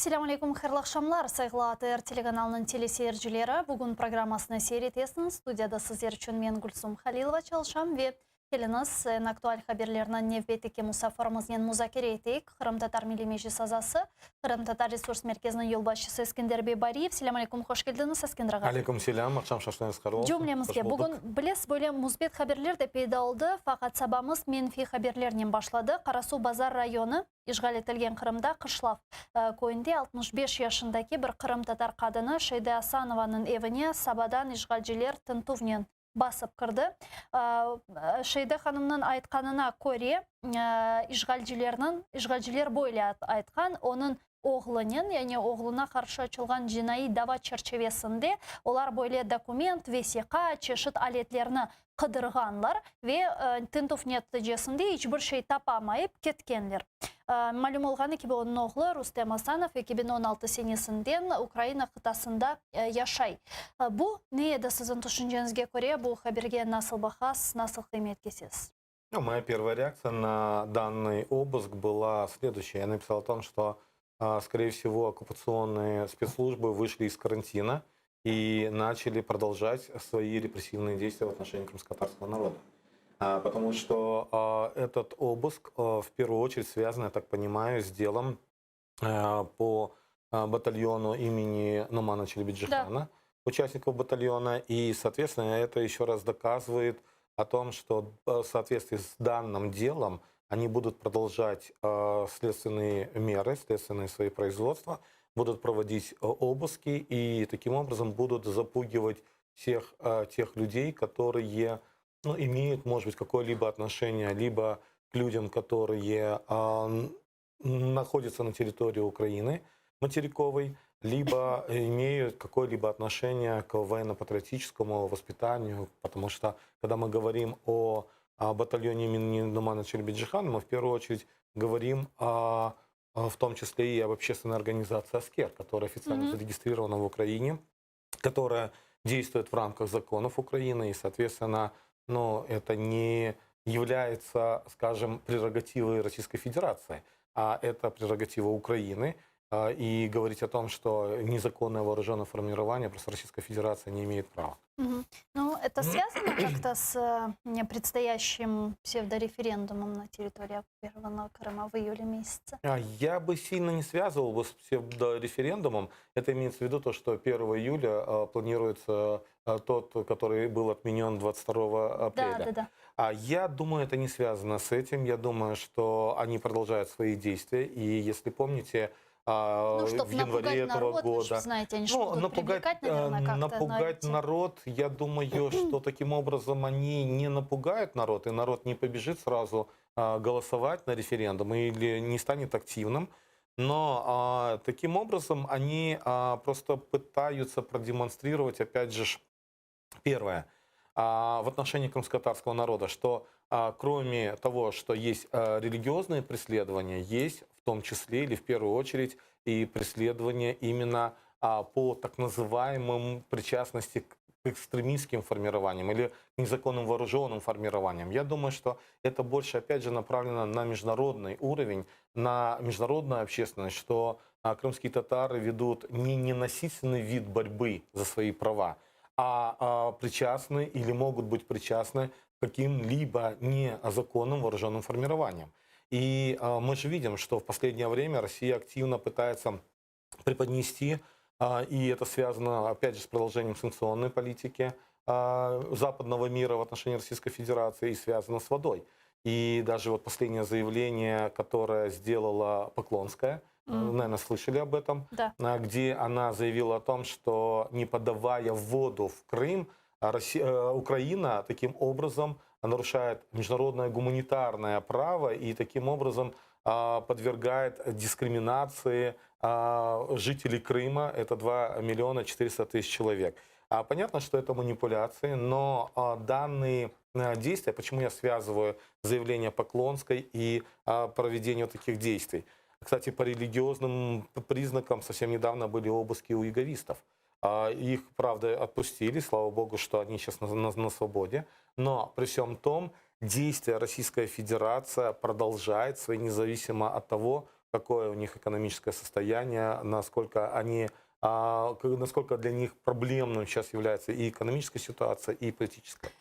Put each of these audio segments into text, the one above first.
Селам алейкум, хайрлы акшамлар. Сайгыла АТР телеканалының телесейіржілері. Бүгін программасына сейретесін. Студияда сіздер үшін мен Гүлсум Халилова чалшам ве келіңіз актуаль хаберлерінен невбетеке мұсафарымызен музакер етейік. Қырым татар милимежі сазасы, Қырым татар ресурс мерkezінің елбасшысы Эскендер Бейбариев. Селам алейкум, хош келдіңіз, Эскендер аға. Алейкум селям, ақшам шаштаңыз қаруыл. Жумлемізге, бүгін білес бөле музбет хаберлер де пейдалды. Фақат сабамыз менфи хаберлерінен башлады. Қарасу базар районы Ишғал етілген Қырымда Қышлав көйінде 65 яшындаки бір Қырым татар қадыны Шейде Асанованың евіне сабадан ишғалжілер тынтувнен басып кірді. Шейде ханымның айтқанына көре ишғалжілер бойлы айтқан, оның оғлының, яғни оғлына қаршы açılған жинайы дава черчевесінде олар бойлы документ, весиқа, чешіт алетлеріні қыдырғанлар ве тынтув нәтижесінде ешбір шей тапамайып кеткенлер. Малюм олғаны кебе оның оғлы Рустем Асанов 2016 сенесінден Украина қытасында яшай. Бұл не еді сіздің түшінженізге көре, бұл хаберге насыл бахас, насыл қимет кесес? Моя первая реакция на данный обыск была следующая. Я написал о том, что, скорее всего, оккупационные спецслужбы вышли из карантина и начали продолжать свои репрессивные действия в отношении крымско-татарского народа. Потому что этот обыск в первую очередь связан, я так понимаю, с делом по батальону имени Нумана Челебиджихана, участников батальона. И, соответственно, это еще раз доказывает о том, что в соответствии с данным делом они будут продолжать следственные меры, следственные свои производства, будут проводить обыски и таким образом будут запугивать всех тех людей, которые имеют, может быть, какое-либо отношение либо к людям, которые находятся на территории Украины материковой, либо имеют какое-либо отношение к военно-патриотическому воспитанию, потому что, когда мы говорим о батальоне имени Нумана Челебиджихана, мы в первую очередь говорим в том числе и об общественной организации «Аскер», которая официально зарегистрирована в Украине, которая действует в рамках законов Украины, и, соответственно, это не является, скажем, прерогативой Российской Федерации, а это прерогатива Украины. И говорить о том, что незаконное вооруженное формирование просто Российская Федерация не имеет права. Ну, это связано как-то с предстоящим псевдореферендумом на территории оккупированного Крыма в июле месяце? Я бы сильно не связывал бы с псевдореферендумом. Это имеется в виду то, что 1 июля планируется тот, который был отменен 22 апреля. Я думаю, это не связано с этим. Я думаю, что они продолжают свои действия. И если помните, в январе этого года. Знаете, они напугать народ, я думаю, что таким образом они не напугают народ, и народ не побежит сразу голосовать на референдум или не станет активным. Но таким образом они просто пытаются продемонстрировать, опять же, первое, в отношении крымско-татарского народа, что кроме того, что есть религиозные преследования, есть в том числе или в первую очередь и преследования именно по так называемым причастности к экстремистским формированиям или к незаконным вооруженным формированиям. Я думаю, что это больше, опять же, направлено на международный уровень, на международную общественность, что крымские татары ведут не ненасильственный вид борьбы за свои права, а причастны или могут быть причастны к каким-либо незаконным вооруженным формированиям. И мы же видим, что в последнее время Россия активно пытается преподнести, и это связано, опять же, с продолжением санкционной политики западного мира в отношении Российской Федерации, и связано с водой. И даже вот последнее заявление, которое сделала Поклонская, наверное, слышали об этом, где она заявила о том, что не подавая воду в Крым, Украина таким образом нарушает международное гуманитарное право и таким образом подвергает дискриминации жителей Крыма, это 2 400 000 человек. Понятно, что это манипуляции, но данные действия, почему я связываю заявление Поклонской и проведение таких действий? Кстати, по религиозным признакам совсем недавно были обыски у иговистов. Их, правда, отпустили, слава богу, что они сейчас на свободе. Но при всем том, действия Российская Федерация продолжает свои, независимо от того, какое у них экономическое состояние, насколько для них проблемным сейчас является и экономическая ситуация, и политическая.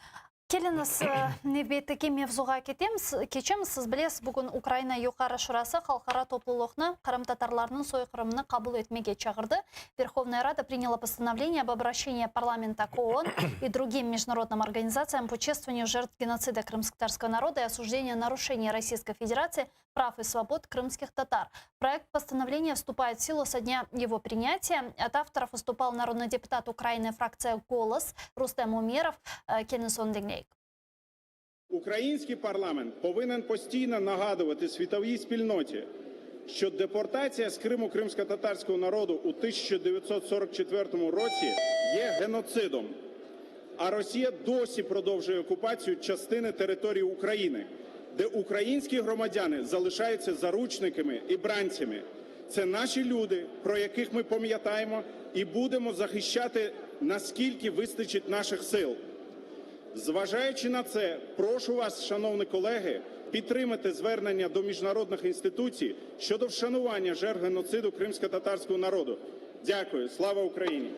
Келіңіз небеттіке мевзуға кечеміз, сіз білесіз, бүгін Украина Юқары Шурасы халықара топлылықны Крым татарларының сойқырымını қабыл етмеге чағырды. Верховная Рада приняла постановление об обращении парламента к ООН и другим международным организациям по чествованию жертв геноцида крымско-татарского народа и осуждения нарушений Российской Федерации прав и свобод крымских татар. Проект постановления вступает в силу со дня его принятия. От авторов выступал народный депутат Украины фракция «Голос» Рустем Умеров. Келінсон Дегнейк. Український парламент повинен постійно нагадувати світовій спільноті, що депортація з Криму кримсько-татарського народу у 1944 році є геноцидом, а Росія досі продовжує окупацію частини території України, де українські громадяни залишаються заручниками і бранцями. Це наші люди, про яких ми пам'ятаємо і будемо захищати, наскільки вистачить наших сил. Зважаючи на це, прошу вас, шановні колеги, підтримати звернення до міжнародних інституцій щодо вшанування жертв геноциду кримсько-татарського народу. Дякую. Слава Україні!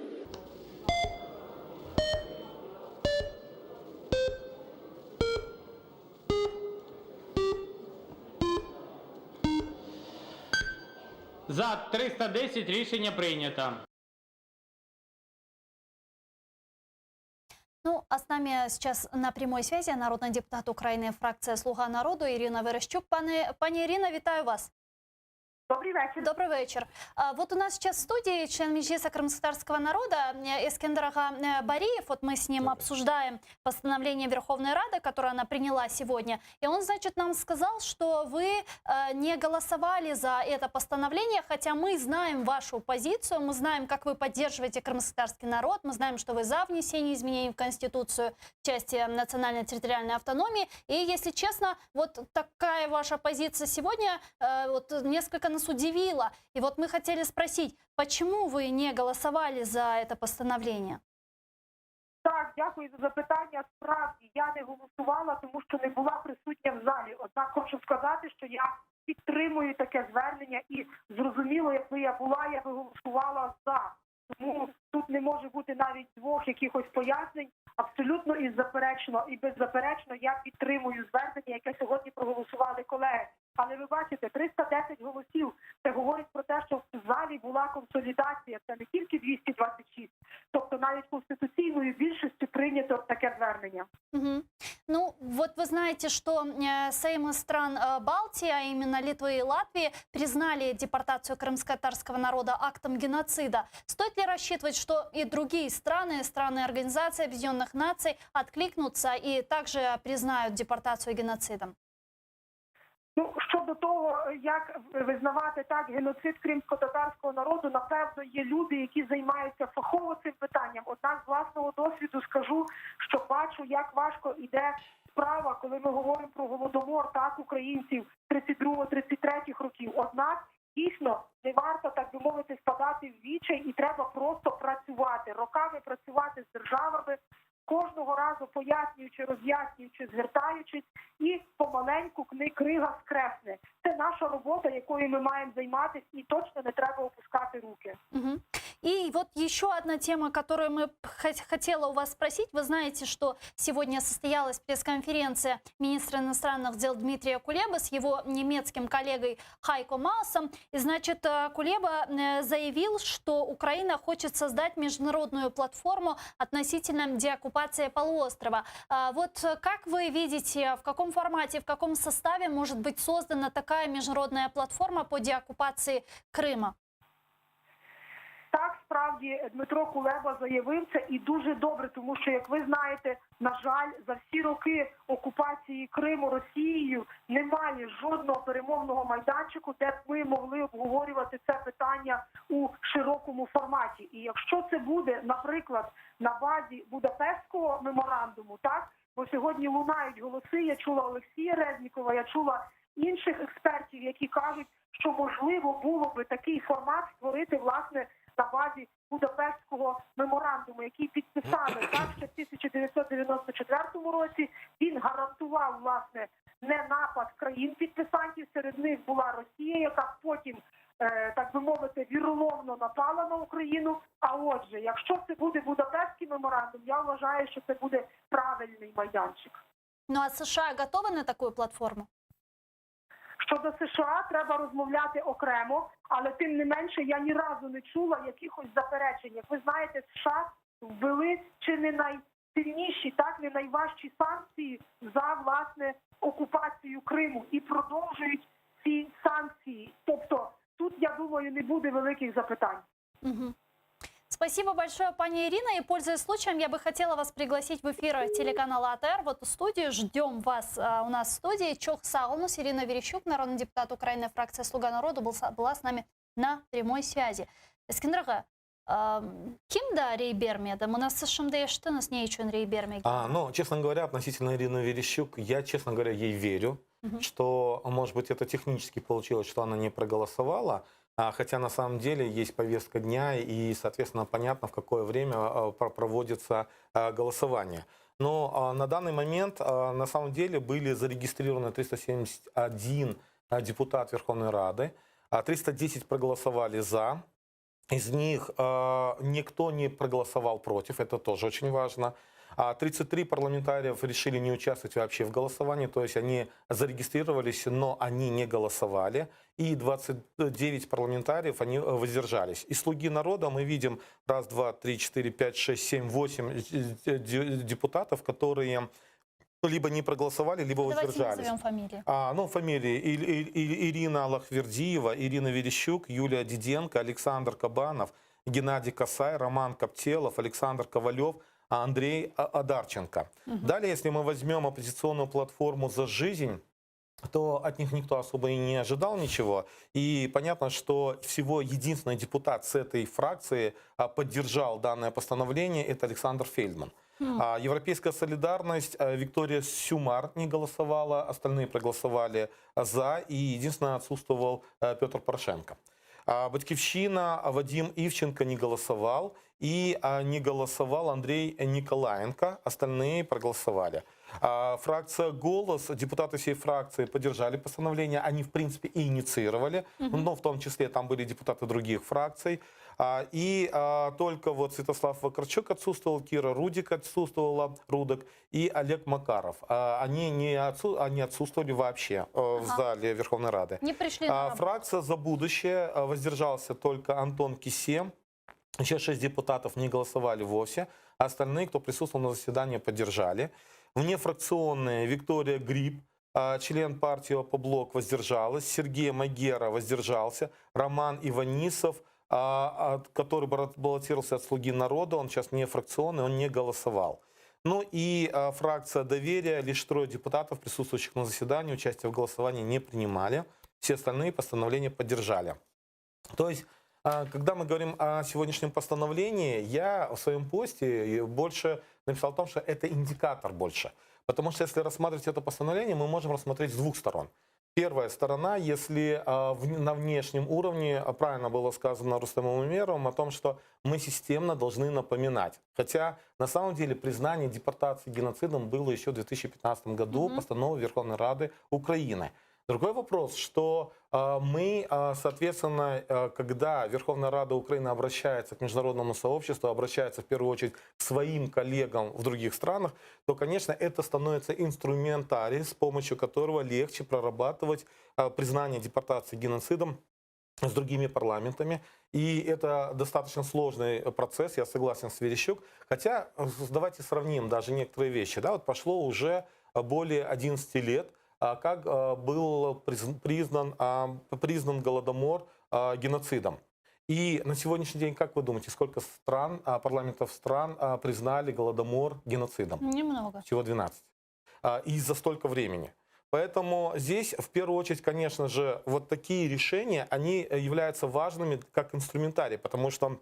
За 310 рішення прийнято. Ну, а с нами сейчас на прямой связи народный депутат Украины, фракция «Слуга народу» Ирина Верещук. Пани Ирина, вітаю вас. Добрый вечер. Добрый вечер. Вот у нас сейчас в студии член Меджлиса крымско-татарского народа Эскендер Ага Бариев. Вот мы с ним обсуждаем постановление Верховной Рады, которое она приняла сегодня. И он, значит, нам сказал, что вы не голосовали за это постановление, хотя мы знаем вашу позицию, мы знаем, как вы поддерживаете крымско-татарский народ, мы знаем, что вы за внесение изменений в Конституцию в части национальной территориальной автономии. И, если честно, вот такая ваша позиция сегодня вот несколько нас удивило. И вот мы хотели спросить, почему вы не голосовали за это постановление? Так, дякую за запитання. Справді, я не голосувала, тому що не була присутня в залі. Однак хочу сказати, що я підтримую таке звернення і зрозуміло, якби я була, я би голосувала за. Тому тут не може бути навіть двох якихось пояснень. Абсолютно і беззаперечно я підтримую звернення, яке сьогодні проголосували колеги. Але ви бачите, 310 голосів, це говорить про те, що в залі була консолідація, це не тільки 226, тобто навіть конституційною більшістю прийнято таке звернення. Угу. Ну, вот вы знаете, что Сеймы стран Балтии, а именно Литвы и Латвии, признали депортацию крымско-татарского народа актом геноцида. Стоит ли рассчитывать, что и другие страны, Организации Объединенных Наций откликнутся и также признают депортацию геноцидом? Ну, щодо того, як визнавати так геноцид кримсько-татарського народу, напевно, є люди, які займаються фахово цим питанням. Однак з власного досвіду скажу, що бачу, як важко йде справа, коли ми говоримо про голодомор так українців 32-33 років. Однак, дійсно, не варто, так би мовити, впадати в відчай і треба просто працювати, роками працювати з державами, кожного разу пояснюючи, роз'яснюючи, звертаючись, і помаленьку крига скресне. Це наша робота, якою мы маем займатися, и точно не треба опускати руки. Угу. И вот еще одна тема, которую мы хотела у вас спросить. Вы знаете, что сегодня состоялась пресс-конференция министра иностранных дел Дмитрия Кулебы с его немецким коллегой Хайко Маасом. И, значит, Кулеба заявил, что Украина хочет создать международную платформу относительно деоккупации полуострова. Вот как вы видите, в каком формате, в каком составе может быть создана такая международная платформа по деоккупации Крыма? Так, справді, Дмитро Кулеба заявив це, і дуже добре, тому що, як ви знаєте, на жаль, за всі роки окупації Криму Росією немає жодного перемовного майданчику, де б ми могли обговорювати це питання у широкому форматі. І якщо це буде, наприклад, на базі Будапештського меморандуму, так, бо сьогодні лунають голоси, я чула Олексія Резнікова, я чула інших експертів, які кажуть, що можливо було би такий формат створити, власне, на базі Будапештського меморандуму, який підписали так, ще в 1994 році. Він гарантував, власне, не напад країн-підписантів, серед них була Росія, яка потім напала на Україну. А отже, якщо це буде Будапештський меморандум, я вважаю, що це буде правильний майданчик. Ну а США готовы на такую платформу? Щодо США треба розмовляти окремо, але тим не менше я ні разу не чула якихось заперечень. Як ви знаєте, США ввели чи не найсильніші, так не найважчі санкції за власне окупацію Криму і продовжують ці санкції. Тобто тут, я думаю, не буде великих запитань. Мгм. Спасибо большое, пани Ирина. И, пользуясь случаем, я бы хотела вас пригласить в эфир телеканала АТР, в эту студию. Ждем вас у нас в студии. Чох Сагунус, Ирина Верещук, народный депутат Украины, фракция «Слуга народу», была с нами на прямой связи. Эскиндрага, кимда рейбермедом? У нас сшмд что с ней чун рейбермеги? Ну, честно говоря, относительно Ирины Верещук, я, честно говоря, ей верю, что, может быть, это технически получилось, что она не проголосовала, хотя на самом деле есть повестка дня и, соответственно, понятно, в какое время проводится голосование. Но на данный момент, на самом деле, были зарегистрированы 371 депутат Верховной Рады, 310 проголосовали «за». Из них никто не проголосовал против, это тоже очень важно. 33 парламентариев решили не участвовать вообще в голосовании, то есть они зарегистрировались, но они не голосовали. И 29 парламентариев, они воздержались. Из «Слуги народа» мы видим 1, 2, 3, 4, 5, 6, 7, 8 депутатов, которые либо не проголосовали, либо воздержались. Давайте назовем фамилии. Фамилии Ирина Лахвердиева, Ирина Верещук, Юлия Диденко, Александр Кабанов, Геннадий Касай, Роман Коптелов, Александр Ковалев, Андрей Одарченко. Далее, если мы возьмем оппозиционную платформу «За жизнь», то от них никто особо и не ожидал ничего. И понятно, что всего единственный депутат с этой фракции поддержал данное постановление, это Александр Фельдман. Европейская солидарность, Виктория Сюмар не голосовала, остальные проголосовали «за», и единственное отсутствовал Петр Порошенко. Батькивщина, Вадим Ивченко не голосовал, и не голосовал Андрей Николаенко, остальные проголосовали. Фракция «Голос», депутаты всей фракции поддержали постановление, они в принципе и инициировали, но в том числе там были депутаты других фракций. И только вот Святослав Вакарчук отсутствовал, Кира Рудик отсутствовала, Рудок, и Олег Макаров. Они отсутствовали вообще в зале Верховной Рады. Не пришли на работу. Фракция «За будущее» воздержался только Антон Кисе. Еще 6 депутатов не голосовали вовсе. А остальные, кто присутствовал на заседании, поддержали. Внефракционные: Виктория Гриб, член партии «Опоблок», воздержалась. Сергей Магера воздержался. Роман Иванисов, который баллотировался от «Слуги народа», он сейчас не фракционный, он не голосовал. Ну и фракция «Доверие», лишь 3 депутатов, присутствующих на заседании, участие в голосовании не принимали. Все остальные постановления поддержали. То есть, когда мы говорим о сегодняшнем постановлении, я в своем посте больше написал о том, что это индикатор больше. Потому что если рассматривать это постановление, мы можем рассмотреть с 2 сторон. Первая сторона, если на внешнем уровне, правильно было сказано Рустемом Умеровым, о том, что мы системно должны напоминать. Хотя на самом деле признание депортации геноцидом было еще в 2015 году постановой Верховной Рады Украины. Другой вопрос, что мы, соответственно, когда Верховная Рада Украины обращается к международному сообществу, обращается в первую очередь к своим коллегам в других странах, то, конечно, это становится инструментарием, с помощью которого легче прорабатывать признание депортации геноцидом с другими парламентами. И это достаточно сложный процесс, я согласен с Верещук. Хотя, давайте сравним даже некоторые вещи. Да, вот прошло уже более 11 лет, как был признан Голодомор геноцидом. И на сегодняшний день, как вы думаете, сколько стран, парламентов стран признали Голодомор геноцидом? Немного. Всего 12. И за столько времени. Поэтому здесь, в первую очередь, конечно же, вот такие решения, они являются важными как инструментарий, потому что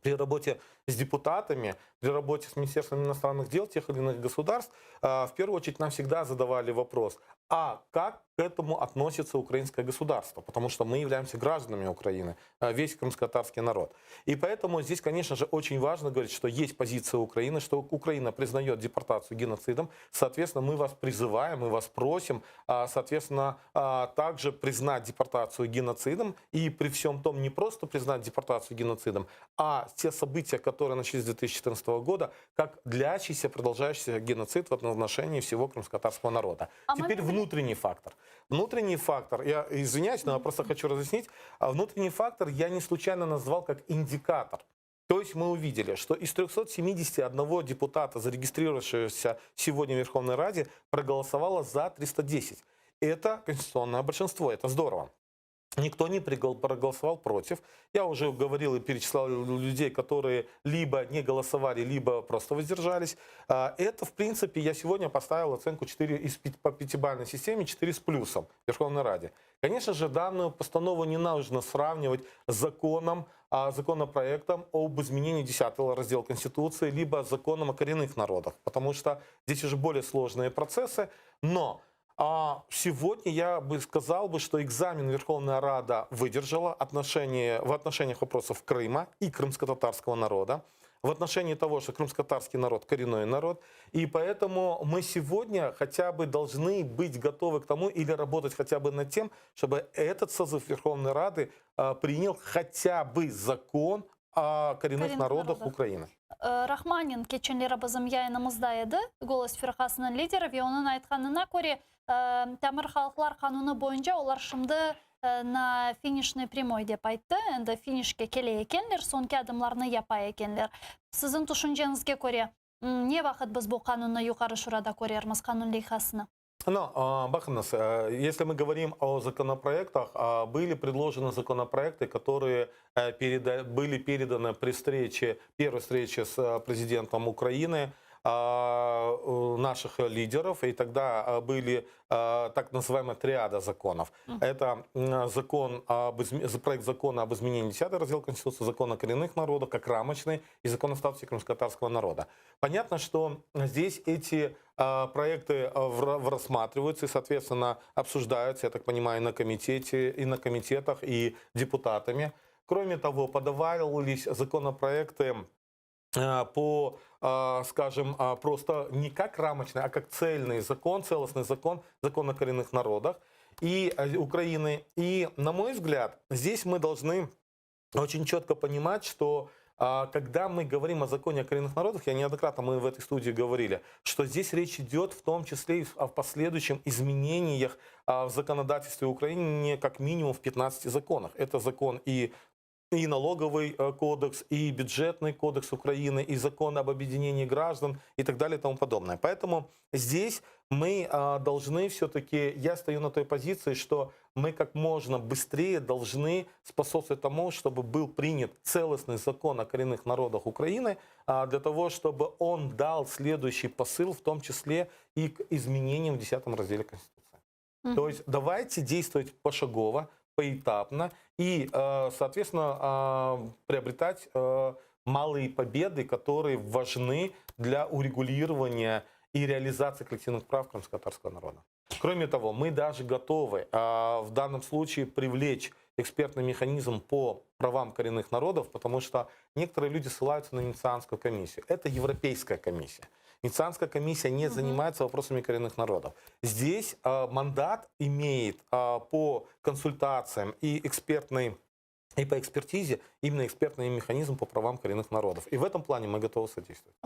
при работе с депутатами, при работе с Министерством иностранных дел тех или иных государств, в первую очередь нам всегда задавали вопрос, а как к этому относится украинское государство, потому что мы являемся гражданами Украины, весь крымско-татарский народ. И поэтому здесь, конечно же, очень важно говорить, что есть позиция Украины, что Украина признает депортацию геноцидом. Соответственно, мы вас призываем, мы вас просим, соответственно, также признать депортацию геноцидом. И при всем том не просто признать депортацию геноцидом, а те события, которые начались с 2014 года, как длящийся, продолжающийся геноцид в отношении всего крымско-татарского народа. Теперь внутренний фактор. Внутренний фактор, я извиняюсь, но я просто хочу разъяснить, внутренний фактор я не случайно назвал как индикатор. То есть мы увидели, что из 371 депутата, зарегистрировавшегося сегодня в Верховной Раде, проголосовало за 310. Это конституционное большинство, это здорово. Никто не проголосовал против. Я уже говорил и перечислял людей, которые либо не голосовали, либо просто воздержались. Это, в принципе, я сегодня поставил оценку 4 по пятибалльной системе, 4 с плюсом в Верховной Раде. Конечно же, данную постанову не нужно сравнивать с законопроектом об изменении 10 раздела Конституции, либо с законом о коренных народах, потому что здесь уже более сложные процессы. Но сегодня я бы сказал, что экзамен Верховная Рада выдержала в отношениях вопросов Крыма и крымско-татарского народа, в отношении того, что крымско-татарский народ – коренной народ. И поэтому мы сегодня хотя бы должны быть готовы к тому или работать хотя бы над тем, чтобы этот созыв Верховной Рады принял хотя бы закон о коренных народах Украины. Рахманин кеченлері бізім яйынымызда еді, голос фирқасының лидері, ve onun айтқанына көре, Тәмір халықлар қануны бойынша олар шымды на финишный прямой деп айтты. Енді финишке келе екенлер, соңғы адымларны япай екенлер. Сіздің түшінжеңізге көре, не вақыт біз бұл қануны юқары шурада көрерміз, қанун лейхасыны? Бахнас, если мы говорим о законопроектах, были предложены законопроекты, которые были переданы при первой встрече с президентом Украины, наших лидеров, и тогда были так называемая триада законов. Это проект закона об изменении 10 раздела Конституции, закон о коренных народах, как рамочный, и закон о статусе крымско-татарского народа. Понятно, что здесь эти проекты рассматриваются и, соответственно, обсуждаются, я так понимаю, на комитете, и на комитетах, и депутатами. Кроме того, подавались законопроекты скажем, просто не как рамочный, а как цельный закон, целостный закон, закон о коренных народах и Украины. И, на мой взгляд, здесь мы должны очень четко понимать, что когда мы говорим о законе о коренных народах, мы в этой студии говорили, что здесь речь идет в том числе и о последующем изменениях в законодательстве Украины как минимум в 15 законах. Это закон и налоговый кодекс, и бюджетный кодекс Украины, и закон об объединении граждан, и так далее, и тому подобное. Поэтому здесь мы должны все-таки, я стою на той позиции, что мы как можно быстрее должны способствовать тому, чтобы был принят целостный закон о коренных народах Украины, для того, чтобы он дал следующий посыл, в том числе и к изменениям в 10 разделе Конституции. То есть давайте действовать пошагово, поэтапно и, соответственно, приобретать малые победы, которые важны для урегулирования и реализации коллективных прав крымско-татарского народа. Кроме того, мы даже готовы в данном случае привлечь экспертный механизм по правам коренных народов, потому что некоторые люди ссылаются на Венецианскую комиссию. Это Европейская комиссия. Венецианская комиссия не занимается вопросами коренных народов. Здесь мандат имеет по консультациям и по экспертизе именно экспертный механизм по правам коренных народов. И в этом плане мы готовы содействовать.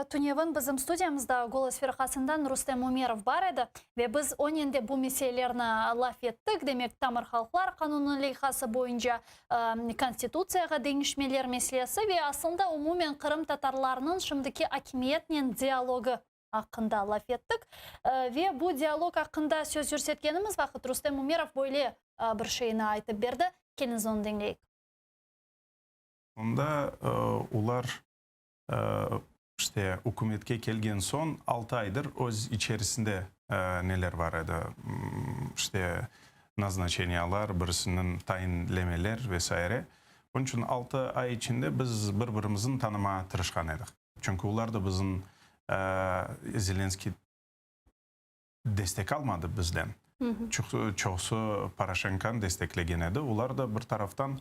Туневын біздің студиямызда голос фирқасындан Рустем Умеров бар еді. Ve біз оненде бұл меселерні лаф еттік. Демек, Тамыр халықлар қануны лейхасы бойынша конституцияға дейіншмелер меселесі. Ve асында умумен Қырым татарларының шымдыки акимиетнен диалогы ақында лаф еттік. Ve бұл диалог ақында сөз жүрсеткеніміз вақыт Рустем Умеров бойле бір шейіні айтып берді. Келіңіз оны деңгейік. Онда улар үкіметке келген соң 6 айдыр өз içerisinde нелер бар еді. Назначениялар, бірісінің тайынлемелер весайре. Onun için 6 ay içinde biz bir-birimizin tanıma tırışkan edik. Çünkü ular da bizim Zelenski destek almadı bizden. çoxusu Paraşenkan desteklegen edi. Ular da bir taraftan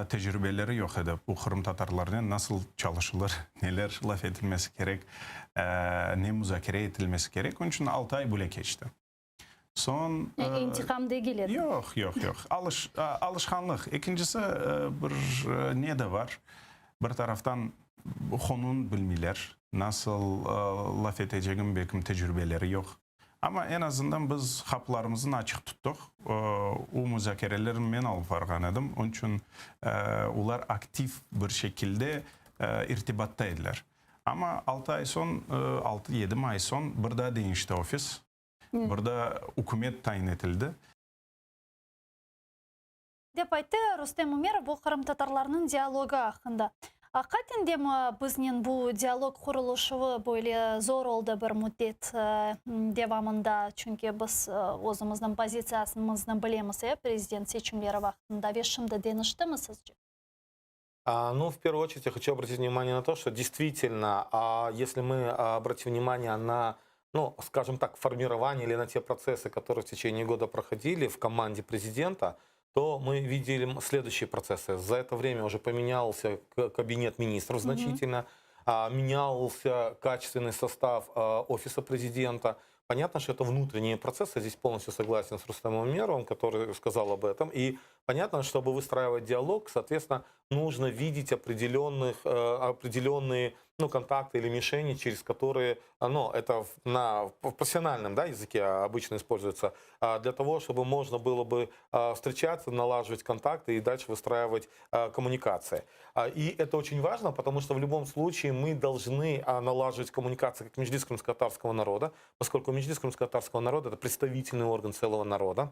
tecrübeleri yok edi. Bu Kırım Tatarlarına nasıl çalışılır, neler laf edilmesi gerek, ne müzakere edilmesi gerek. Onun için 6 ay böyle geçti. Son... İntikam da geledi. Yok. Alışkanlık. İkincisi bir ne de var? Bir taraftan konun bilmiler. Nasıl laf edeceğim belki tecrübeleri yok. Ama en azından biz kapılarımızı açık tuttuk. O müzakerelerin ben alıp varganadım. Onun için ular aktif bir şekilde irtibattaydılar. Ama 6 ay son, 6-7 ay son burada değişti ofis. Burada hükümet tayin edildi. Деп айтты Рустем Умеров бұл Қырым татарларының диалогы ақында. Қайтын дем бізнен бұл диалог құрылышығы бөлі зор олды бір мүддет девамында, чүнке біз өзіміздің позициясымызды білеміз, президент сечімлері вақытында вешімді деніштімі сізде? Ну, в первую очередь, я хочу обратить внимание на то, что действительно, если мы обратим внимание на, ну, скажем так, формирование или на те процессы, которые в течение года проходили в команде президента, то мы видели следующие процессы. За это время уже поменялся кабинет министров значительно, менялся качественный состав офиса президента. Понятно, что это внутренние процессы, здесь полностью согласен с Рустемом Умеровым, который сказал об этом. И понятно, чтобы выстраивать диалог, соответственно, нужно видеть определенные контакты или мишени, через которые, это на профессиональном языке обычно используется, для того, чтобы можно было бы встречаться, налаживать контакты и дальше выстраивать коммуникации. И это очень важно, потому что в любом случае мы должны налаживать коммуникации как Меджлис крымско-татарского народа, поскольку Меджлис крымско-татарского народа — это представительный орган целого народа.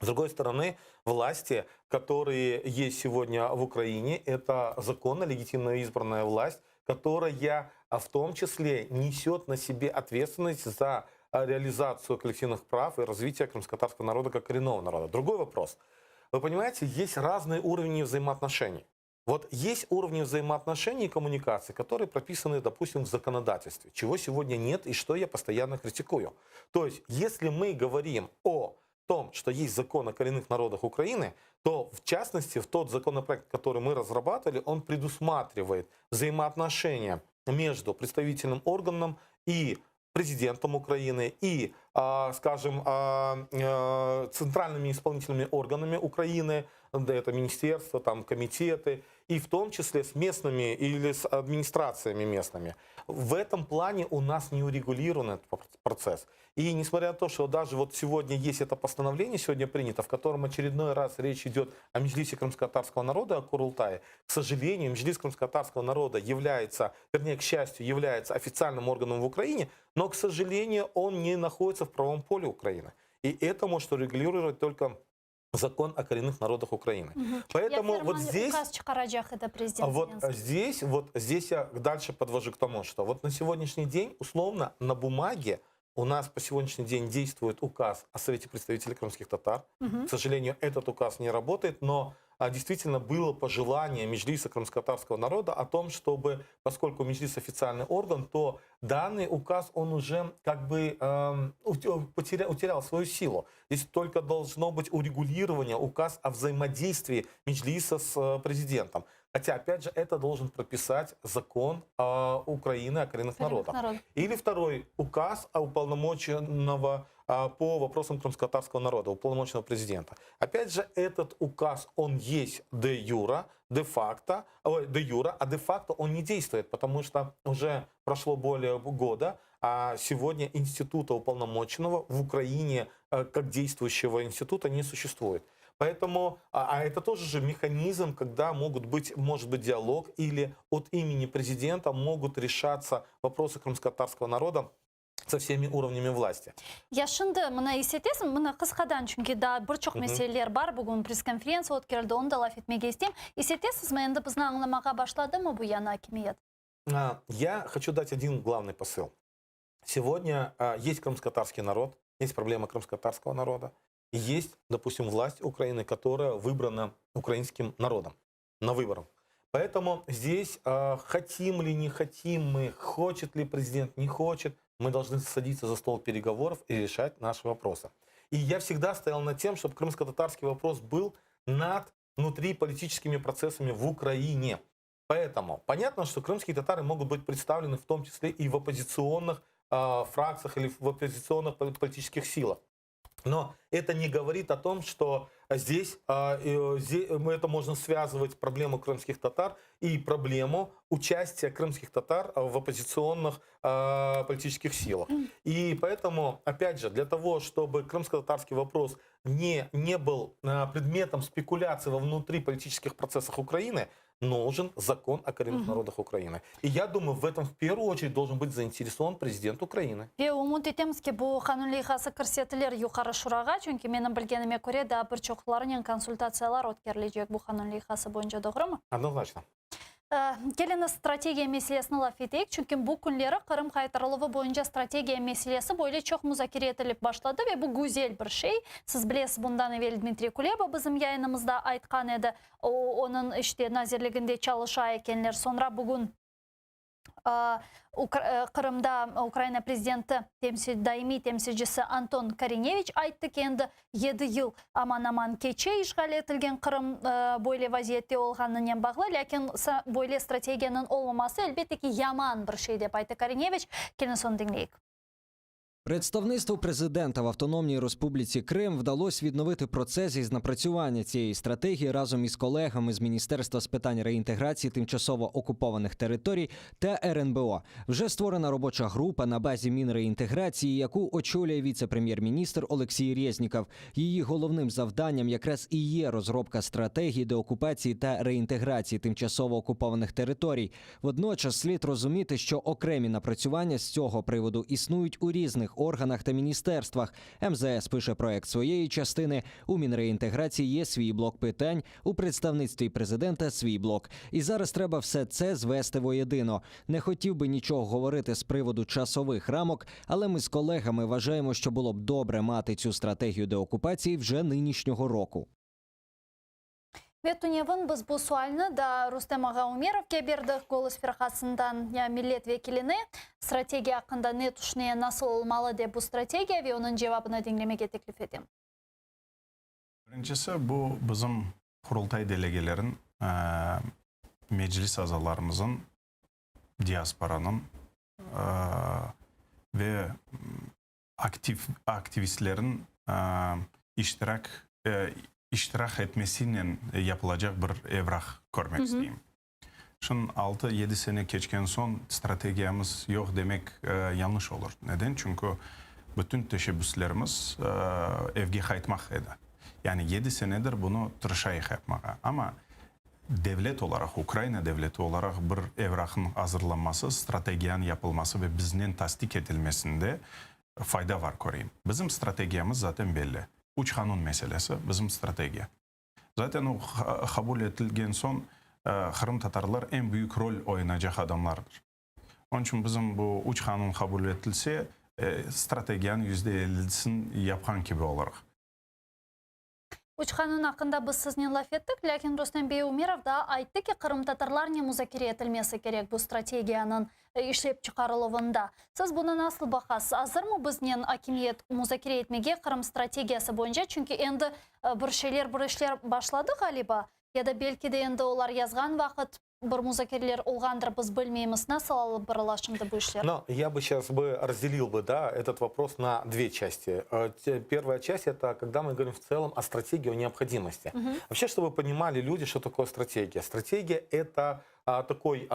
С другой стороны, власти, которые есть сегодня в Украине, это законно, легитимно избранная власть, которая в том числе несет на себе ответственность за реализацию коллективных прав и развитие крымско-татарского народа как коренного народа. Другой вопрос. Вы понимаете, есть разные уровни взаимоотношений. Вот есть уровни взаимоотношений и коммуникации, которые прописаны, допустим, в законодательстве, чего сегодня нет и что я постоянно критикую. То есть, если мы говорим о том, что есть закон о коренных народах Украины, то, в частности, в тот законопроект, который мы разрабатывали, он предусматривает взаимоотношения между представительным органом и президентом Украины и, скажем, центральными исполнительными органами Украины, это министерства, там, комитеты, и в том числе с местными или с администрациями местными. В этом плане у нас не урегулирован этот процесс. И несмотря на то, что даже вот сегодня есть это постановление, сегодня принято, в котором очередной раз речь идет о Меджлисе крымско-татарского народа, о Курултае, к сожалению, Меджлис крымско-татарского народа является, вернее, к счастью, является официальным органом в Украине, но, к сожалению, он не находится в правом поле Украины. И это может урегулировать только закон о коренных народах Украины. Поэтому вот здесь, здесь я дальше подвожу к тому, что вот на сегодняшний день, условно, на бумаге у нас по сегодняшний день действует указ о Совете представителей крымских татар. К сожалению, этот указ не работает, но действительно было пожелание Меджлиса крымско-татарского народа о том, чтобы, поскольку Меджлис официальный орган, то данный указ, он уже как бы утерял свою силу. Здесь только должно быть урегулирование, указ о взаимодействии Меджлиса с президентом. Хотя, опять же, это должен прописать закон Украины о коренных народах. Или второй указ уполномоченного по вопросам крымско-татарского народа, уполномоченного президента. Опять же, этот указ, он есть де юра, де факто, де юра, а де факто он не действует, потому что уже прошло более года, а сегодня института уполномоченного в Украине как действующего института не существует. Поэтому, это тоже же механизм, когда может быть диалог, или от имени президента могут решаться вопросы крымско-татарского народа со всеми уровнями власти. Яшынды, мына есетесің, мына қысқадан, чүнке да бірчоқ мәселелер бар, бүгін пресс-конференция өткерілді, оны да лаф етмеге істейм. Есетесіз, ма енді біздің аңламаға башлады ма бұл яна акимиет? Я хочу дать один главный посыл. Сегодня есть крымско-татарский народ, есть проблема крымско-татарского народа, и есть, допустим, власть Украины, которая выбрана украинским народом на выборах. Поэтому здесь хотим ли, не хотим мы, хочет ли президент, не хочет, мы должны садиться за стол переговоров и решать наши вопросы. И я всегда стоял над тем, чтобы крымско-татарский вопрос был над внутриполитическими процессами в Украине. Поэтому понятно, что крымские татары могут быть представлены в том числе и в оппозиционных фракциях или в оппозиционных политических силах. Но это не говорит о том, что здесь это можно связывать проблему крымских татар и проблему участия крымских татар в оппозиционных политических силах. И поэтому, опять же, для того, чтобы крымско-татарский вопрос не был предметом спекуляции во внутриполитических процессах Украины, нужен закон о коренных народах Украины. И я думаю, в этом в первую очередь должен быть заинтересован президент Украины. Умут етемізге бұл қанунлихасы кірсетілер юқары шураға, чөнки менің білгеніме көре да бір чоқларының консультациялар өткерілежек бұл қанунлихасы бойынша doğru mu? Однозначно. Келені стратегия меселесін лaf етейік, чөнки бұл күнлері Қырым қайтарылығы бойынша стратегия меселесі бойлы чоқ музакире етіліп башлады ве бұл güzel бір шей. Сіз білесіз, бұндан evvel Дмитрий Кулеба біздің yayınımızda айтқан еді, оның назирлігінде çalışa екенлер. Sonra бүгін Қырымда Украина президенті даими темсілшісі Антон Кореневич айтты кенді 7 ел аман-аман кече işgal етілген Қырым бойлы вазиетте олғанынан бағлы, ләкин бойлы стратегияның олмамасы әлбетте ки яман бір шей деп айтты Кореневич. Келін сон деңлейік. Представництву президента в Автономній Республіці Крим вдалося відновити процес із напрацювання цієї стратегії разом із колегами з Міністерства з питань реінтеграції тимчасово окупованих територій та РНБО. Вже створена робоча група на базі Мінреінтеграції, яку очолює віце-прем'єр-міністр Олексій Резніков. Її головним завданням якраз і є розробка стратегії деокупації та реінтеграції тимчасово окупованих територій. Водночас слід розуміти, що окремі напрацювання з цього приводу існують у різних органах та міністерствах. МЗС пише проект своєї частини, у Мінреінтеграції є свій блок питань, у представництві президента свій блок. І зараз треба все це звести воєдино. Не хотів би нічого говорити з приводу часових рамок, але ми з колегами вважаємо, що було б добре мати цю стратегію деокупації вже нинішнього року. Ветуневын біз бұл суальны да Рустем Аға Умеровке бердік голос ферқасындан милет векіліні. Стратегия ақында не тұшыне насыл олмалы деп бұл стратегия ве оның жевабына деңлемеге теклif етем. Біріншісі, бұл біздің құрылтай делегелерін, мeclis азаларымыздың, диаспораның ve aktivistlerin iştirak etmesiyle yapılacak bir evrak görmek isteyeyim. Şun 6-7 sene geçken son stratejimiz yok demek yanlış olur. Neden? Çünkü bütün teşebbüslerimiz evge kaytmak edi. Yani 7 senedir bunu tırşayık yapmaya. Ama devlet olarak, Ukrayna devleti olarak bir evrakın hazırlanması, stratejiyanın yapılması ve bizden tasdik edilmesinde fayda var koruyayım. Bizim stratejimiz zaten belli. Uç kanun meselesi bizim strateji. Zaten o kabul edilgen son Kırım Tatarlar en büyük rol oynayacak adamlardır. Onun için bizim bu uç kanun kabul edilse stratejiyanın %50'sini yapan gibi olarak. Uç kanun hakkında biz sizinle laf ettik, lakin Rostem Bey Umerov da aytты ki Kırım Tatarlar ne muzakere etilmesi gerek bu stratejiyanın işlep çıkarılığında. Siz bunu nasıl bakasız? Hazır mı bizden hakimiyet muzakere etmege Kırım stratejiyası boyunca? Çünkü endi bir işler başladı galiba. Ya da belki de endi olar yazgan vakit bir muzakereler olgandır, biz bilmeyimiz. Nasıl alıp baralaşımdı bu işler? Но я бы сейчас разделил этот вопрос на две части. Первая часть — это когда мы говорим в целом о стратегии, о необходимости. Вообще, чтобы вы понимали люди, что такое стратегия. Стратегия — это такой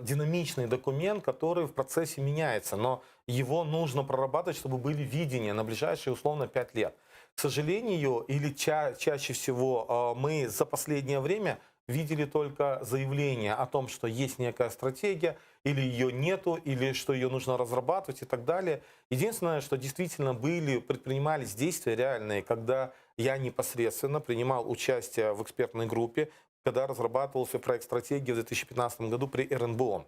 динамичный документ, который в процессе меняется, но его нужно прорабатывать, чтобы были видения на ближайшие условно 5 лет. К сожалению, или чаще всего мы за последнее время видели только заявление о том, что есть некая стратегия, или ее нету, или что ее нужно разрабатывать и так далее. Единственное, что действительно предпринимались действия реальные, когда я непосредственно принимал участие в экспертной группе, когда разрабатывался проект стратегии в 2015 году при РНБО.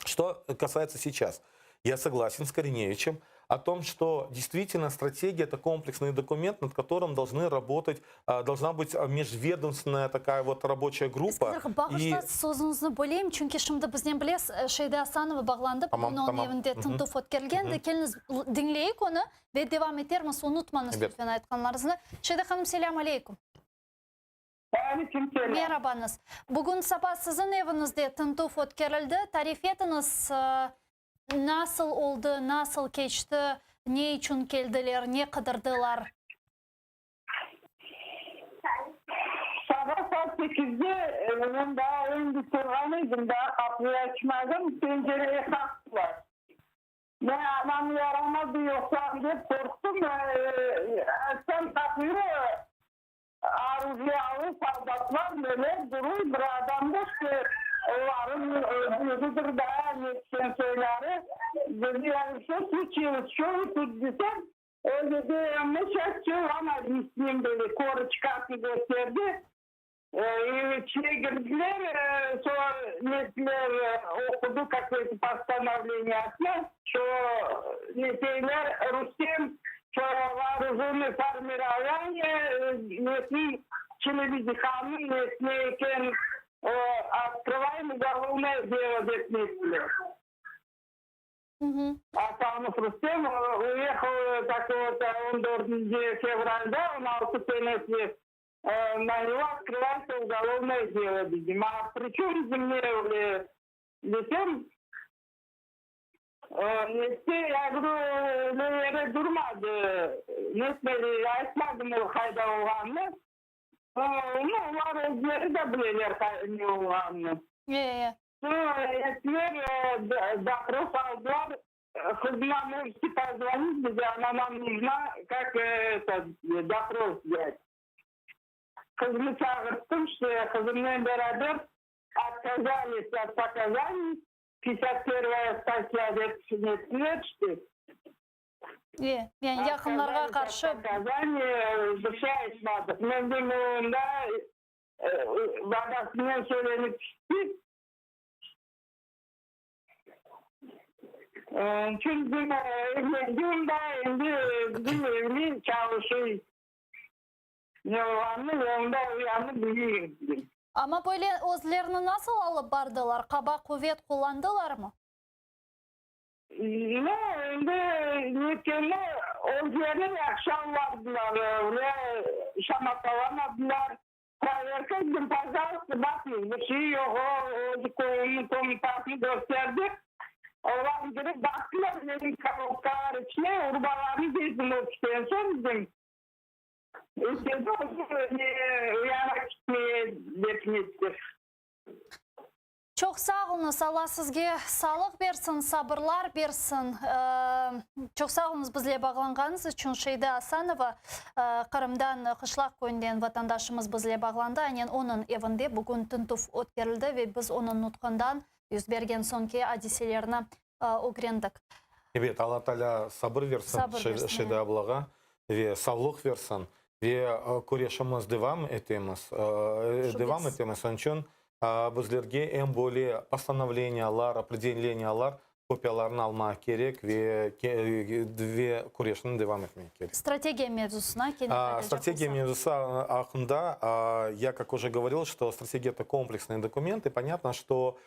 Что касается сейчас, я согласен с Кореневичем, о том, что действительно стратегия – это комплексный документ, над которым должны работать, должна быть межведомственная такая вот рабочая группа. Бағыштас сөзіңізді бөлеймін, чүнки шымды бізден білес, Шейда Асанова бағланды, бүгін оның евінде тынту фот келгенді, келіңіз діңлейік оны, ве девам етерміз, ұнытмаңыз лütfen айтқанларыңызды. Шейда ханым, селям алейкум. Merhabanız. Bugün sabah sizin evinizde tıntu fot kerildi. Tarif etiniz, nasıl oldu, nasıl geçti, ne için geldiler, ne kıdırdılar? Sabah saat 8'de ben daha önce turganıydım, daha kapıyı açmadım, pencereye kalktılar. Ben adam yaramadı yoksa diye korktum. Açsam kapıyı arzuya alıp saldatlar böyle durur. Bir adam da işte onların öldürdüdür daha yetişen şeyleri. Dedi yani şu tuttuysan öyle de mesela ama isteyeyim böyle korçkası gösterdi. İçine girdiler, sonra netler okudu какое-то постановление отца, что нетелер Русем, что вооруженное формирование, если телевизионный, если кен открываем уголовное дело без нетелер. Атамов Рустем уехал такого-то 14 февраля, он 16 пенесли. На него открывается уголовное дело, видимо. А причем земле летем, я говорю, yere durmadı. Netleri açmadım o kayda olanı. Onlar özleri de bilirler ne olanı. Sonra etler допрос aldılar. Kızına можете позвонить, где она нам нужна, как допрос взять. Kızımı çağırttım, işte kızımla beraber отказались от показаний. 51 статья ettiler işte. Yani yakınlarga karşı Показания bir şey açmadık. Ben de onda babasına söylenip çıktı. Çünkü evlendiğimde bizim evli çalışıyor. Yollarını uyanı biliyorum. ama böyle özlerini nasıl alıp bardılar? Kaba kuvvet kullandılar mı? Ne netkende özlerini akşamlardılar. Ve şamatalamadılar. Herkesin pazarlısı bakıyor. Bir şey yok. O komutasını gösterdi. Olan gibi baktılar. Benim kavuklar içine urbalarını gezdim o çıkıyorsun dedim. Çok sağ olunuz. Allah sizge sağlık versin, sabırlar versin. Çok sağ olunuz bizle bağlanğanınız için. Şeyda Asanova, Kırım'dan, Kışlaq köyünden vatandaşımız bizle bağlandı. Aynen onun evinde bugün tintuf ötkerildi ve biz onun nutkundan yüz bergen sonki hadiselerini öğrendik. Evet, Allah Teala sabır versin Şeyda ablağa ve sağlık versin. Ve kuryaşımız devam etmemiz. Onun için bizlerge en böyle постановлениялар, определениялар kopyalarını almak gerek ve kuryaşını devam etmek gerek. Стратегия мевзусuna Стратегия мевзуса hakkında, я как уже говорил, что стратегия это комплексный документ, и понятно, что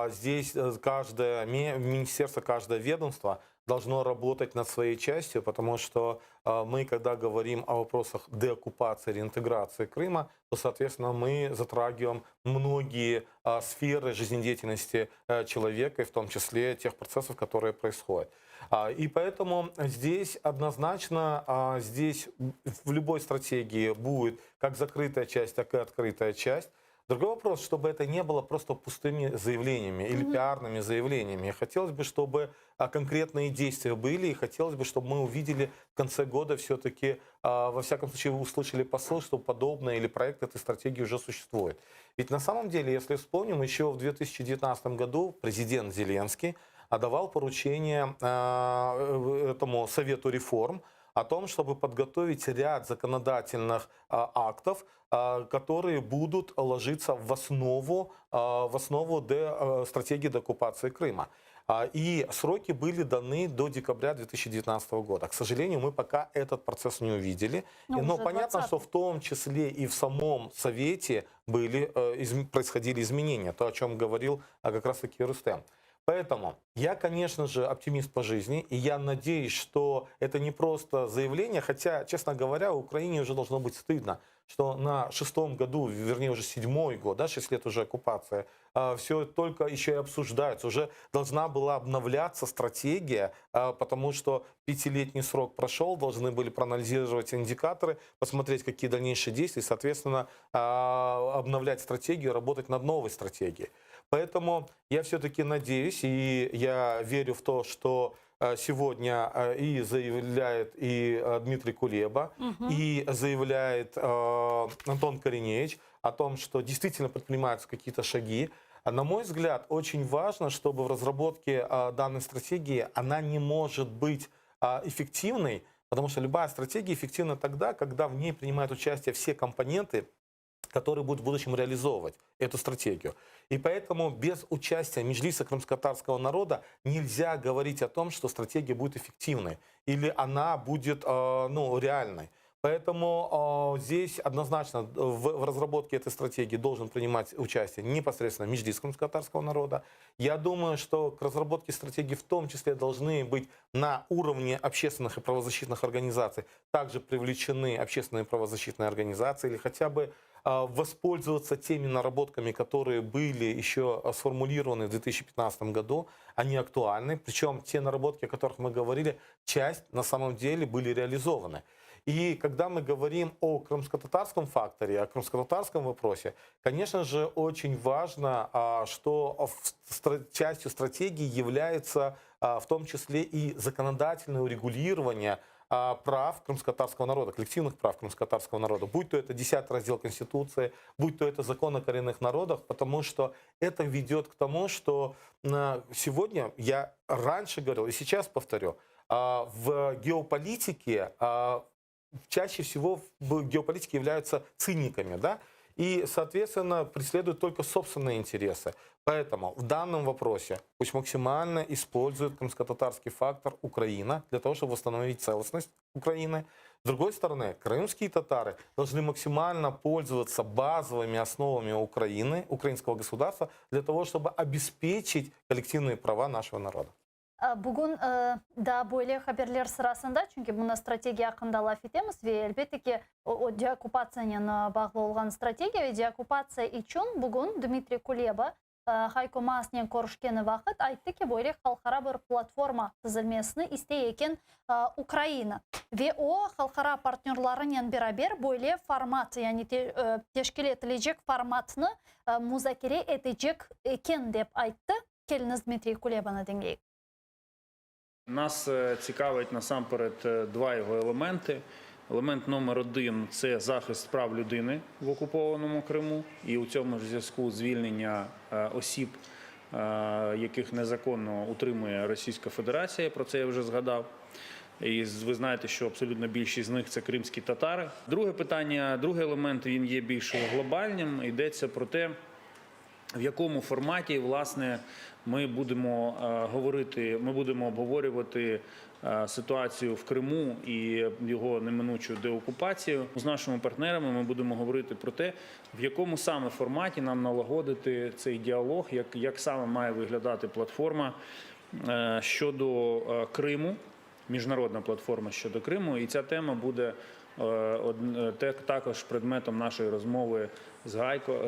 здесь каждое министерство, каждое ведомство должно работать над своей частью, потому что мы, когда говорим о вопросах деоккупации, реинтеграции Крыма, то, соответственно, мы затрагиваем многие сферы жизнедеятельности человека, и в том числе тех процессов, которые происходят. И поэтому здесь однозначно, здесь в любой стратегии будет как закрытая часть, так и открытая часть. Другой вопрос, чтобы это не было просто пустыми заявлениями или пиарными заявлениями. Хотелось бы, чтобы конкретные действия были, и хотелось бы, чтобы мы увидели в конце года все-таки, во всяком случае, вы услышали посыл, что подобное или проект этой стратегии уже существует. Ведь на самом деле, если вспомним, еще в 2019 году президент Зеленский давал поручение этому Совету реформ о том, чтобы подготовить ряд законодательных актов, которые будут ложиться в основу стратегии деоккупации Крыма. И сроки были даны до декабря 2019 года. К сожалению, мы пока этот процесс не увидели. Ну, Но уже понятно, 20-й. что в том числе и в самом Совете происходили изменения. То, о чем говорил как раз-таки Рустем. Поэтому я, конечно же, оптимист по жизни, и я надеюсь, что это не просто заявление, хотя, честно говоря, Украине уже должно быть стыдно, что на 6-м году, вернее уже 7-й год, да, 6 лет уже оккупация, все только еще и обсуждается. Уже должна была обновляться стратегия, потому что 5-летний срок прошел, должны были проанализировать индикаторы, посмотреть, какие дальнейшие действия, и, соответственно, обновлять стратегию, работать над новой стратегией. Поэтому я все-таки надеюсь, и я верю в то, что сегодня и заявляет и Дмитрий Кулеба, и заявляет Антон Кореневич о том, что действительно предпринимаются какие-то шаги. На мой взгляд, очень важно, чтобы в разработке данной стратегии она не может быть эффективной, потому что любая стратегия эффективна тогда, когда в ней принимают участие все компоненты, которые будут в будущем реализовывать эту стратегию. И поэтому без участия Меджлиса крымско-татарского народа нельзя говорить о том, что стратегия будет эффективной или она будет реальной. Поэтому здесь однозначно в разработке этой стратегии должен принимать участие непосредственно Меджлис крымско-татарского народа. Я думаю, что к разработке стратегии в том числе должны быть на уровне общественных и правозащитных организаций также привлечены общественные правозащитные организации или хотя бы воспользоваться теми наработками, которые были еще сформулированы в 2015 году. Они актуальны. Причем те наработки, о которых мы говорили, часть на самом деле были реализованы. И когда мы говорим о крымско-татарском факторе, о крымско-татарском вопросе, конечно же, очень важно, что частью стратегии является в том числе и законодательное урегулирование прав крымско-татарского народа, коллективных прав крымско-татарского народа, будь то это 10 раздел Конституции, будь то это закон о коренных народах, потому что это ведет к тому, что сегодня, я раньше говорил и сейчас повторю, в геополитике чаще всего в геополитике являются циниками, да, и, соответственно, преследуют только собственные интересы. Поэтому в данном вопросе пусть максимально использует крымско-татарский фактор Украина для того, чтобы восстановить целостность Украины. С другой стороны, крымские татары должны максимально пользоваться базовыми основами Украины, украинского государства, для того, чтобы обеспечить коллективные права нашего народа. Бүгін да бойлы хаберлер сырасында, чүнки мұна стратегия ақында лаф етеміз, ве әлбетте ки деоккупацияның бағлы олған стратегия, деоккупация için бүгін Дмитрий Кулеба Хайко Маснен көрішкені вақыт айтты ки бойлы халқара бір платформа түзілмесіні істей екен Украина. Ве о халқара партнерларымен берабер бойлы формат, яғни тешкіл етілежек форматыны музакире етежек екен деп айтты. Келіңіз Дмитрий Кулебаны денгейік. Нас цікавить насамперед два його елементи. Елемент номер один – це захист прав людини в окупованому Криму. І у цьому ж зв'язку звільнення осіб, яких незаконно утримує Російська Федерація, про це я вже згадав. І ви знаєте, що абсолютно більшість з них – це кримські татари. Друге питання, другий елемент, він є більш глобальним. Йдеться про те, в якому форматі, власне, ми будемо обговорювати ситуацію в Криму і його неминучу деокупацію. З нашими партнерами ми будемо говорити про те, в якому саме форматі нам налагодити цей діалог, як саме має виглядати платформа щодо Криму, міжнародна платформа щодо Криму. І ця тема буде також предметом нашої розмови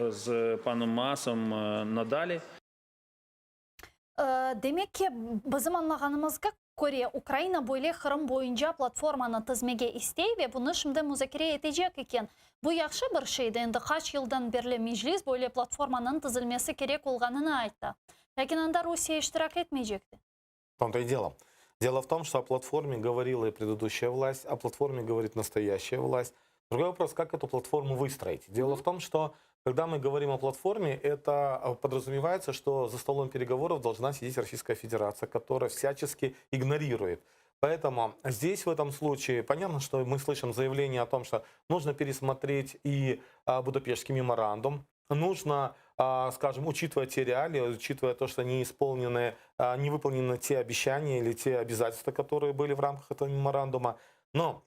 з паном Маасом надалі. Демек ки bizim anlағанымызға көре Украина бойлы Қырым бойынша платформаны тізмеге істей ве бұны шымды музакире етежек екен. Бұл яқшы бір шейді, енді қаш жылдан берлі Меджлис бойлы платформаның тізілмесі керек олғанını айтты. Ләкин анда Русия иштирак етмейжекті. В том-то и дело. Дело в том, что о платформе говорила и предыдущая власть, о платформе говорит настоящая власть. Другой вопрос, как эту платформу выстроить. Дело в том, что когда мы говорим о платформе, это подразумевается, что за столом переговоров должна сидеть Российская Федерация, которая всячески игнорирует. Поэтому здесь в этом случае понятно, что мы слышим заявление о том, что нужно пересмотреть и Будапештский меморандум, нужно скажем, учитывая те реалии, учитывая то, что не выполнены те обещания или те обязательства, которые были в рамках этого меморандума. Но,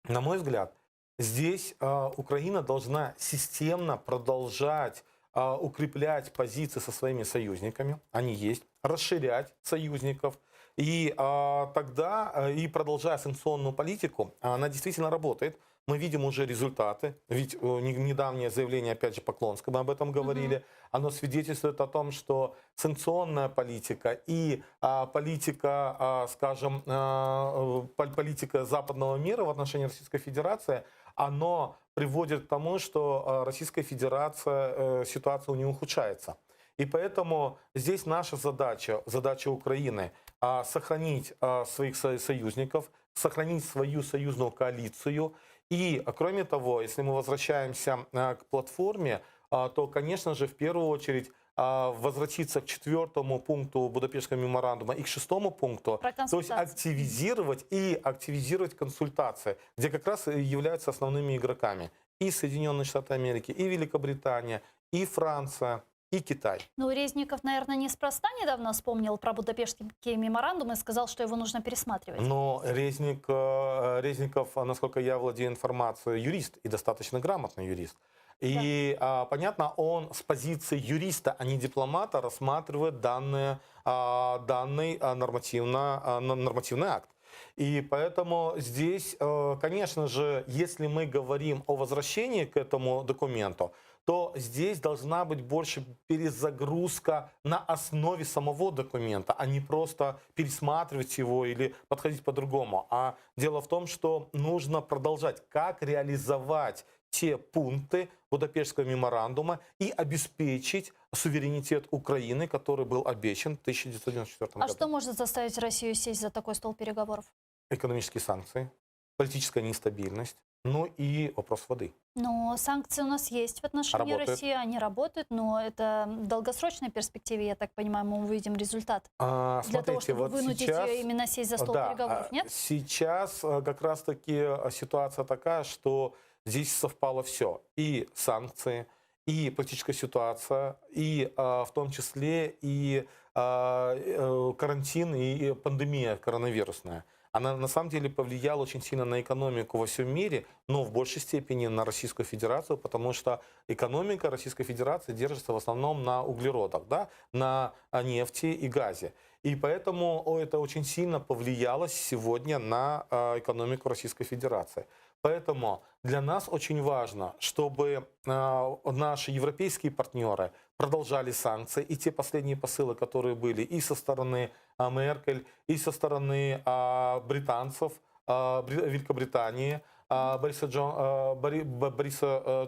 на мой взгляд, здесь Украина должна системно продолжать укреплять позиции со своими союзниками, они есть, расширять союзников. И тогда, и продолжая санкционную политику, она действительно работает. Мы видим уже результаты. Ведь недавнее заявление, опять же, Поклонского, мы об этом говорили, оно свидетельствует о том, что санкционная политика и политика, скажем, политика западного мира в отношении Российской Федерации, оно приводит к тому, что Российская Федерация, ситуация у нее ухудшается. И поэтому здесь наша задача Украины сохранить своих союзников, сохранить свою союзную коалицию. И, кроме того, если мы возвращаемся к платформе, то, конечно же, в первую очередь возвратиться к 4-му пункту Будапештского меморандума и к 6-му пункту, то есть активизировать консультации, где как раз являются основными игроками и Соединенные Штаты Америки, и Великобритания, и Франция, и Китай. Ну, Резников, наверное, неспроста недавно вспомнил про Будапештский меморандум и сказал, что его нужно пересматривать. Но Резников, насколько я владею информацией, юрист и достаточно грамотный юрист. И, понятно, он с позиции юриста, а не дипломата, рассматривает данный нормативный акт. И поэтому здесь, конечно же, если мы говорим о возвращении к этому документу, то здесь должна быть больше перезагрузка на основе самого документа, а не просто пересматривать его или подходить по-другому. А дело в том, что нужно продолжать, как реализовать те пункты Будапештского меморандума и обеспечить суверенитет Украины, который был обещан в 1994 году. А что может заставить Россию сесть за такой стол переговоров? Экономические санкции, политическая нестабильность, ну и вопрос воды. Но санкции у нас есть в отношении России, они работают, но это в долгосрочной перспективе, я так понимаю, мы увидим результат. Для того, чтобы вынудить ее именно сесть за стол переговоров, нет? Сейчас как раз-таки ситуация такая, что здесь совпало все. И санкции, и политическая ситуация, и в том числе и карантин, и пандемия коронавирусная. Она на самом деле повлияла очень сильно на экономику во всем мире, но в большей степени на Российскую Федерацию, потому что экономика Российской Федерации держится в основном на углеродах, да, на нефти и газе. И поэтому это очень сильно повлияло сегодня на экономику Российской Федерации. Поэтому для нас очень важно, чтобы наши европейские партнеры продолжали санкции. И те последние посылы, которые были и со стороны Меркель, и со стороны британцев, Великобритании, Бориса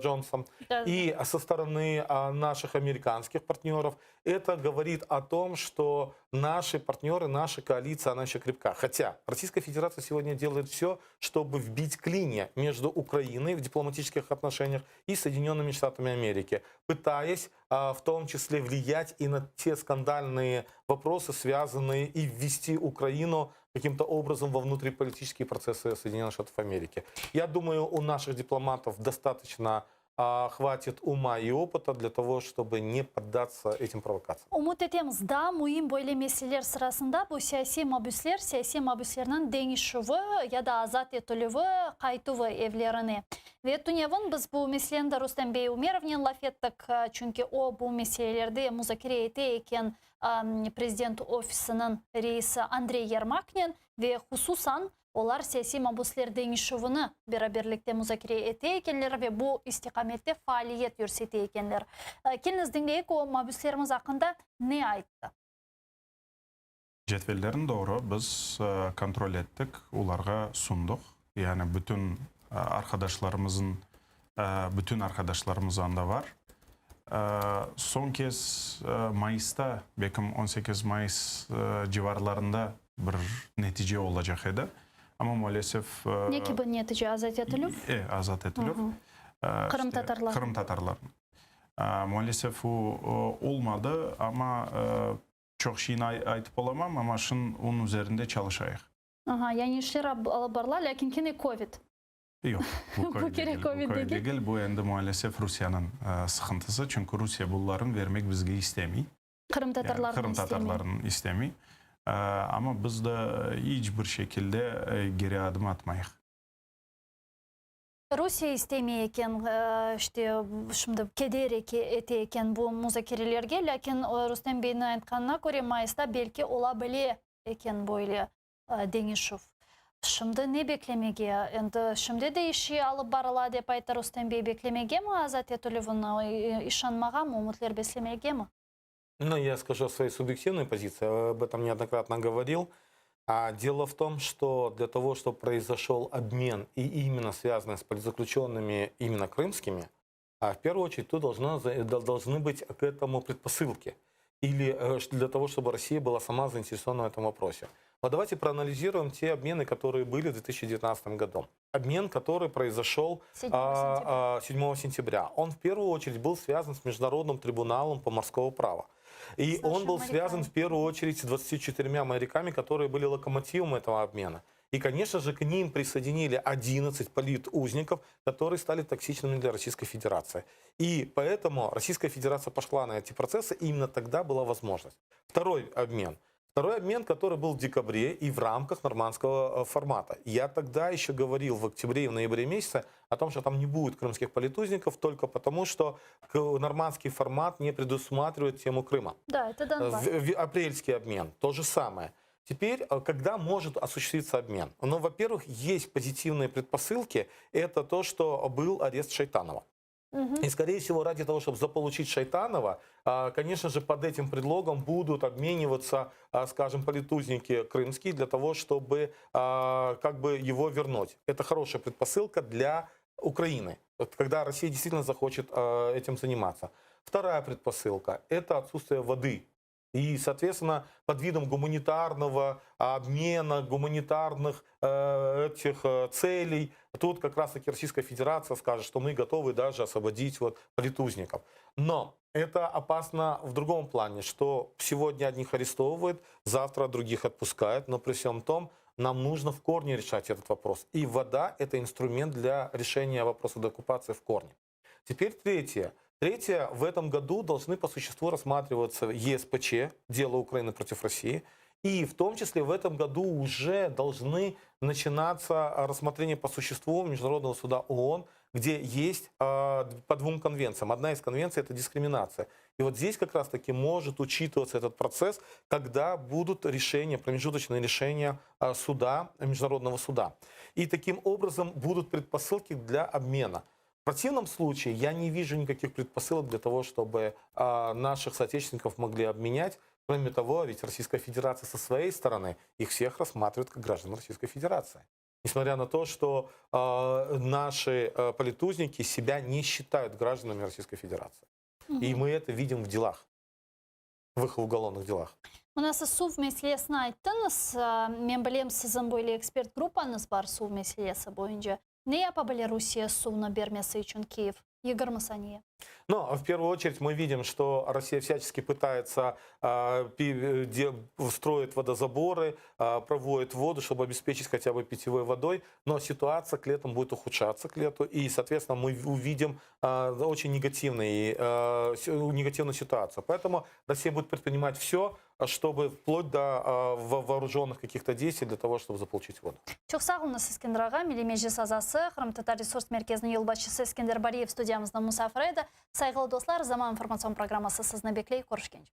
Джонсона, и со стороны наших американских партнеров. Это говорит о том, что наши партнеры, наша коалиция, она еще крепка. Хотя Российская Федерация сегодня делает все, чтобы вбить клинья между Украиной в дипломатических отношениях и Соединенными Штатами Америки, пытаясь в том числе влиять и на те скандальные вопросы, связанные, и ввести Украину каким-то образом во внутриполитические процессы Соединенных Штатов Америки. Я думаю, у наших дипломатов достаточно хватит ума и опыта для того, чтобы не поддаться этим провокациям. Умут етеміз да, мұйым бойлы меселер сырасында бұл саяси мабүслерінің деңішуі, яда азат етілуі, қайтуы евлеріне. Ветуневін біз бұл меселенді Рустам Бейумеровнен лаф еттік, чүнки о бұл меселерді музакире ете екен президент офисінің рейсі Андрей Ермакнен ве хусусан олар саяси мабуслер деңішуіні бераберлікте музакире ете екенлер ве бұл истиқаметте фаалиет жүрсете екенлер. Келіңіздіңдейік о мабуслеріміз ақында не айтты? Жетвелдерін doğru біз kontrol еттік, оларға сұндық. Yani bütün arkadaşlarımız anda var. Son kez Mayıs'ta, 18 Mayıs civarlarında bir netice olacak edi. Ama maalesef... Ne gibi netice? Azat Etülüv? Azat Etülüv. Kırım Tatarlar. Kırım Tatarlar. Maalesef o olmadı ama çok şeyini aytıp olamam ama şun onun üzerinde çalışayıq. Yani işler alıp barlar, lakin kine Covid. Yok, bu Bu керек kovindeki. değil. Bu endi maalesef Rusya'nın sıkıntısı. Çünkü Rusya bunların vermek bizge istemiyor. Kırım Tatarlarını Kırım istemiyor. Tatarlarının istemiyor. Ama biz de hiç bir şekilde geri adım atmayız. Rusия istemiyor eken, işte şimdi kedereki ete eken bu muzakerelerge, lakin Rustem Bey'in aytkanına göre Mayıs'ta belki olabilir eken böyle Denişov. Şimdi ne beklemege? Endi şimdi de işi alıp barıla dep aytты Rustem Bey, beklemege mi Azat Etulev'una, işanmaga mı, umutlar beslemege mi? Ну, я скажу своей субъективной позиции, об этом неоднократно говорил. Дело в том, что для того, чтобы произошел обмен и именно связанный с политзаключенными, именно крымскими, в первую очередь тут должны быть к этому предпосылки. Или для того, чтобы Россия была сама заинтересована в этом вопросе. Вот давайте проанализируем те обмены, которые были в 2019 году. Обмен, который произошел 7 сентября. Он в первую очередь был связан с Международным трибуналом по морскому праву. И он был связан в первую очередь с 24 моряками, которые были локомотивом этого обмена. И, конечно же, к ним присоединили 11 политузников, которые стали токсичными для Российской Федерации. И поэтому Российская Федерация пошла на эти процессы, и именно тогда была возможность. Второй обмен. Второй обмен, который был в декабре и в рамках нормандского формата. Я тогда еще говорил в октябре и в ноябре месяце о том, что там не будет крымских политузников, только потому, что нормандский формат не предусматривает тему Крыма. Да, это Донбасс. Апрельский обмен, то же самое. Теперь, когда может осуществиться обмен? Ну, во-первых, есть позитивные предпосылки. Это то, что был арест Шайтанова. И, скорее всего, ради того, чтобы заполучить Шайтанова, конечно же, под этим предлогом будут обмениваться, скажем, политузники крымские для того, чтобы как бы его вернуть. Это хорошая предпосылка для Украины, когда Россия действительно захочет этим заниматься. Вторая предпосылка – это отсутствие воды. И, соответственно, под видом гуманитарного обмена, гуманитарных этих целей, тут как раз-таки Российская Федерация скажет, что мы готовы даже освободить вот политузников. Но это опасно в другом плане, что сегодня одних арестовывают, завтра других отпускают, но при всем том нам нужно в корне решать этот вопрос. И вода – это инструмент для решения вопроса деоккупации в корне. Теперь третье. Третье, в этом году должны по существу рассматриваться ЕСПЧ, дело Украины против России. И в том числе в этом году уже должны начинаться рассмотрения по существу Международного суда ООН, где есть по двум конвенциям. Одна из конвенций – это дискриминация. И вот здесь как раз-таки может учитываться этот процесс, когда будут решения, промежуточные решения суда, Международного суда. И таким образом будут предпосылки для обмена. В противном случае я не вижу никаких предпосылок для того, чтобы наших соотечественников могли обменять. Кроме того, ведь Российская Федерация со своей стороны их всех рассматривает как граждан Российской Федерации. Несмотря на то, что наши политузники себя не считают гражданами Российской Федерации. И мы это видим в делах, в их уголовных делах. У нас сув meselesini ayttınız. Men bilem sizin böyle ekspert gruppanız var suv meselesi boyunca. Ne yapabilir Rusya suvunu vermesi için Киев? Yıgırmasa niye? Но в первую очередь мы видим, что Россия всячески пытается строить водозаборы, проводит воду, чтобы обеспечить хотя бы питьевой водой, но ситуация к лету будет ухудшаться к лету, и, соответственно, мы увидим очень негативную ситуацию. Поэтому Россия будет предпринимать все, чтобы вплоть до вооруженных каких-то действий для того, чтобы заполучить воду. Çok sağ olun Eskender ağa. Milli Meclis azası, Kırım Tatar Resurs Merkezi'nin yol başçısı Eskender Bariyev stüdyamızda misafir edi. Saygılı dostlar, Zaman İnformasyon Programması sizni bekleyip görüşkенче.